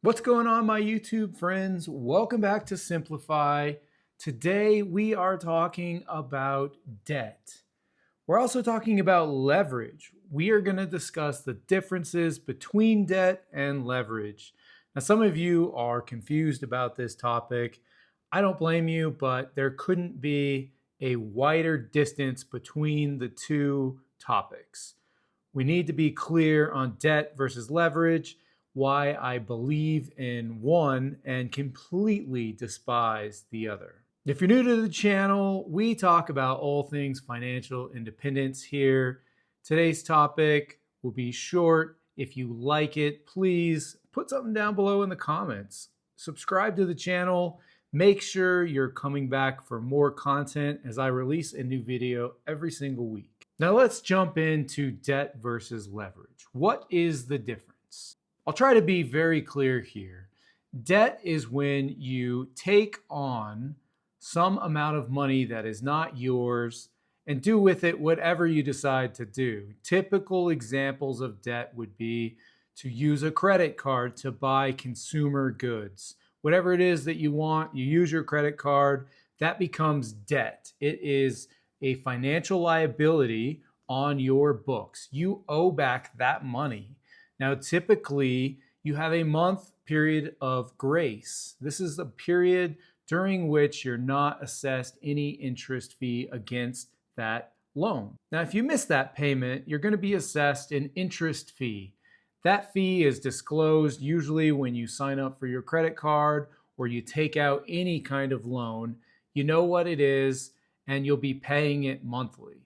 What's going on, my YouTube friends? Welcome back to Simplify. Today we are talking about debt. We're also talking about leverage. We are going to discuss the differences between debt and leverage. Now, some of you are confused about this topic. I don't blame you, but there couldn't be a wider distance between the two topics. We need to be clear on debt versus leverage, why I believe in one and completely despise the other. If you're new to the channel, we talk about all things financial independence here. Today's topic will be short. If you like it, please put something down below in the comments. Subscribe to the channel. Make sure you're coming back for more content as I release a new video every single week. Now let's jump into debt versus leverage. What is the difference? I'll try to be very clear here. Debt is when you take on some amount of money that is not yours and do with it whatever you decide to do. Typical examples of debt would be to use a credit card to buy consumer goods. Whatever it is that you want, you use your credit card, that becomes debt. It is a financial liability on your books. You owe back that money. Now, typically, you have a month period of grace. This is a period during which you're not assessed any interest fee against that loan. Now, if you miss that payment, you're going to be assessed an interest fee. That fee is disclosed usually when you sign up for your credit card or you take out any kind of loan. You know what it is, and you'll be paying it monthly.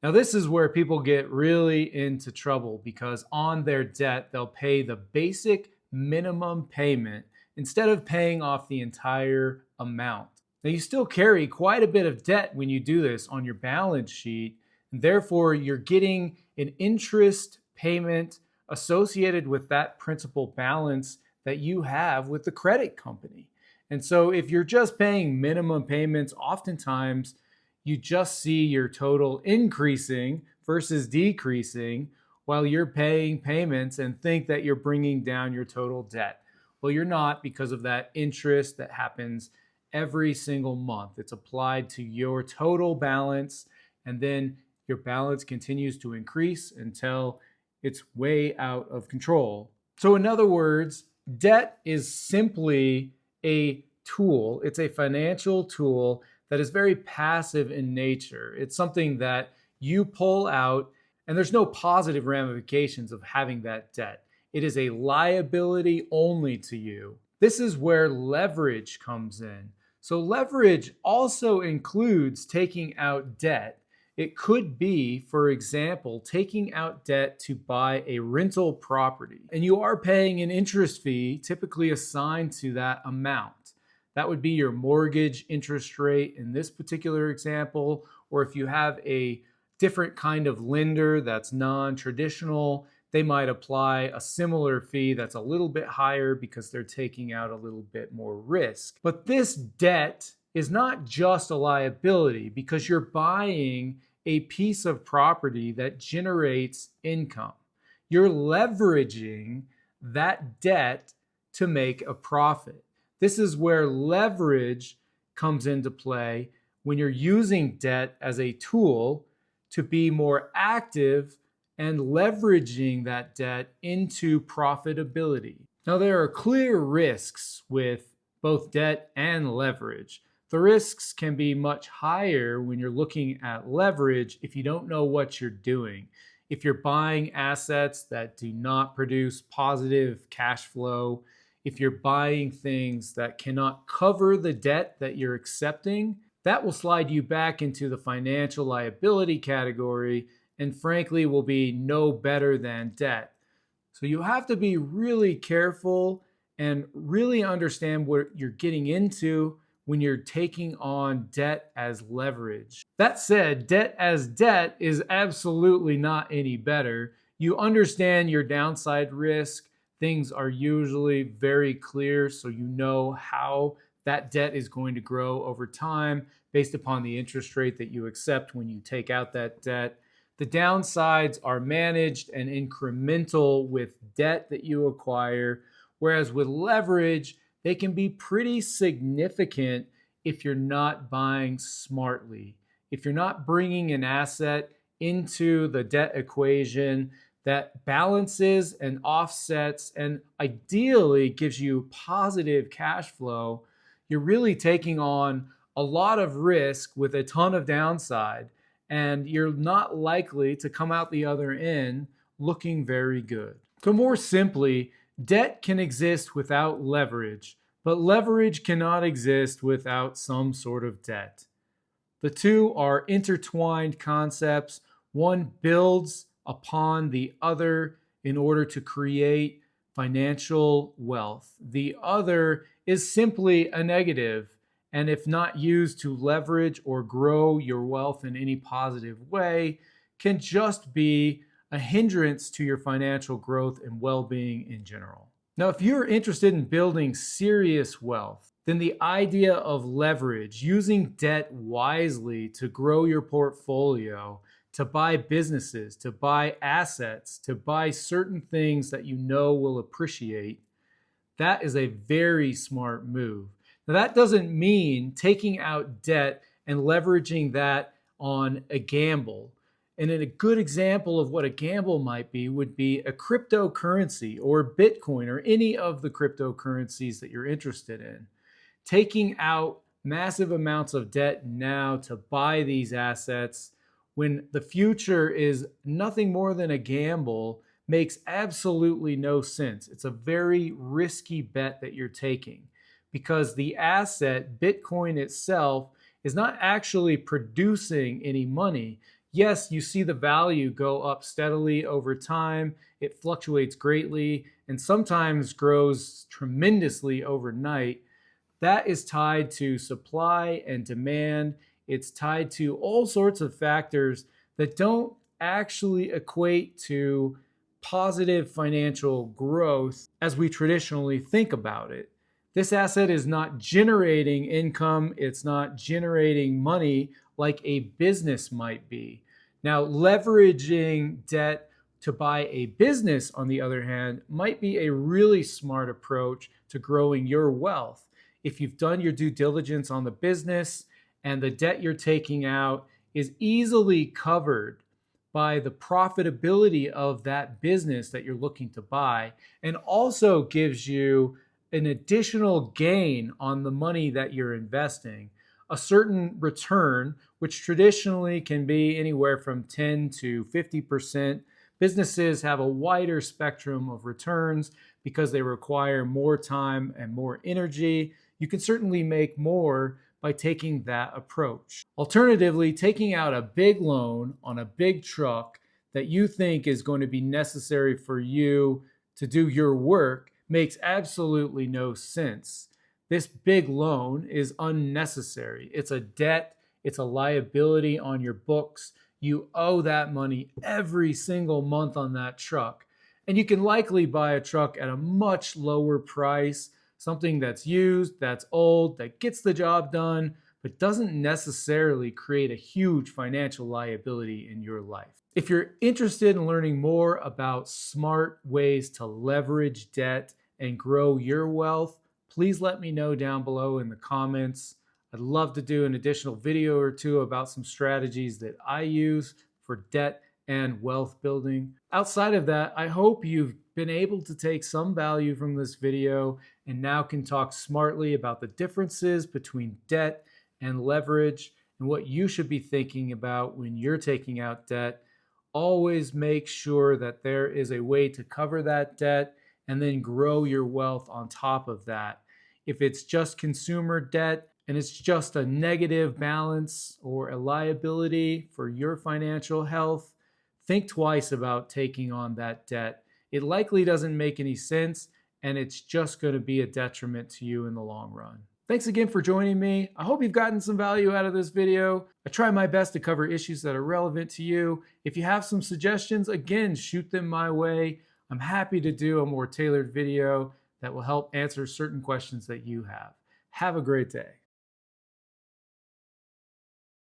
Now, this is where people get really into trouble because on their debt, they'll pay the basic minimum payment instead of paying off the entire amount. Now, you still carry quite a bit of debt when you do this on your balance sheet, and therefore you're getting an interest payment associated with that principal balance that you have with the credit company. And so if you're just paying minimum payments, oftentimes you just see your total increasing versus decreasing while you're paying payments and think that you're bringing down your total debt. Well, you're not, because of that interest that happens every single month. It's applied to your total balance, and then your balance continues to increase until it's way out of control. So in other words, debt is simply a tool. It's a financial tool that is very passive in nature. It's something that you pull out, and there's no positive ramifications of having that debt. It is a liability only to you. This is where leverage comes in. So leverage also includes taking out debt. It could be, for example, taking out debt to buy a rental property, and you are paying an interest fee typically assigned to that amount. That would be your mortgage interest rate in this particular example, or if you have a different kind of lender that's non-traditional, they might apply a similar fee that's a little bit higher because they're taking out a little bit more risk. But this debt is not just a liability because you're buying a piece of property that generates income. You're leveraging that debt to make a profit. This is where leverage comes into play when you're using debt as a tool to be more active and leveraging that debt into profitability. Now, there are clear risks with both debt and leverage. The risks can be much higher when you're looking at leverage if you don't know what you're doing. If you're buying assets that do not produce positive cash flow, if you're buying things that cannot cover the debt that you're accepting, that will slide you back into the financial liability category and frankly will be no better than debt. So you have to be really careful and really understand what you're getting into when you're taking on debt as leverage. That said, debt as debt is absolutely not any better. You understand your downside risk. Things are usually very clear, so you know how that debt is going to grow over time based upon the interest rate that you accept when you take out that debt. The downsides are managed and incremental with debt that you acquire, Whereas with leverage, they can be pretty significant if you're not buying smartly. If you're not bringing an asset into the debt equation that balances and offsets and ideally gives you positive cash flow, you're really taking on a lot of risk with a ton of downside, and you're not likely to come out the other end looking very good. So, more simply, debt can exist without leverage, but leverage cannot exist without some sort of debt. The two are intertwined concepts. One builds upon the other in order to create financial wealth. The other is simply a negative, and if not used to leverage or grow your wealth in any positive way, can just be a hindrance to your financial growth and well-being in general. Now, if you're interested in building serious wealth, then the idea of leverage, using debt wisely to grow your portfolio, to buy businesses, to buy assets, to buy certain things that you know will appreciate, that is a very smart move. Now, that doesn't mean taking out debt and leveraging that on a gamble. And a good example of what a gamble might be would be a cryptocurrency or Bitcoin or any of the cryptocurrencies that you're interested in. Taking out massive amounts of debt now to buy these assets when the future is nothing more than a gamble makes absolutely no sense. It's a very risky bet that you're taking because the asset, Bitcoin itself, is not actually producing any money. Yes, you see the value go up steadily over time. It fluctuates greatly and sometimes grows tremendously overnight. That is tied to supply and demand. It's tied to all sorts of factors that don't actually equate to positive financial growth as we traditionally think about it. This asset is not generating income, it's not generating money like a business might be. Now, leveraging debt to buy a business, on the other hand, might be a really smart approach to growing your wealth. If you've done your due diligence on the business and the debt you're taking out is easily covered by the profitability of that business that you're looking to buy, and also gives you an additional gain on the money that you're investing, a certain return, which traditionally can be anywhere from 10 to 50%. Businesses have a wider spectrum of returns because they require more time and more energy. You can certainly make more by taking that approach. Alternatively, taking out a big loan on a big truck that you think is going to be necessary for you to do your work makes absolutely no sense. This big loan is unnecessary. It's a debt, it's a liability on your books. You owe that money every single month on that truck. And you can likely buy a truck at a much lower price, something that's used, that's old, that gets the job done, but doesn't necessarily create a huge financial liability in your life. If you're interested in learning more about smart ways to leverage debt and grow your wealth, please let me know down below in the comments. I'd love to do an additional video or two about some strategies that I use for debt and wealth building. Outside of that, I hope you've been able to take some value from this video and now can talk smartly about the differences between debt and leverage and what you should be thinking about when you're taking out debt. Always make sure that there is a way to cover that debt and then grow your wealth on top of that. If it's just consumer debt and it's just a negative balance or a liability for your financial health, think twice about taking on that debt. It likely doesn't make any sense, and it's just going to be a detriment to you in the long run. Thanks again for joining me. I hope you've gotten some value out of this video. I try my best to cover issues that are relevant to you. If you have some suggestions, again, shoot them my way. I'm happy to do a more tailored video that will help answer certain questions that you have. Have a great day.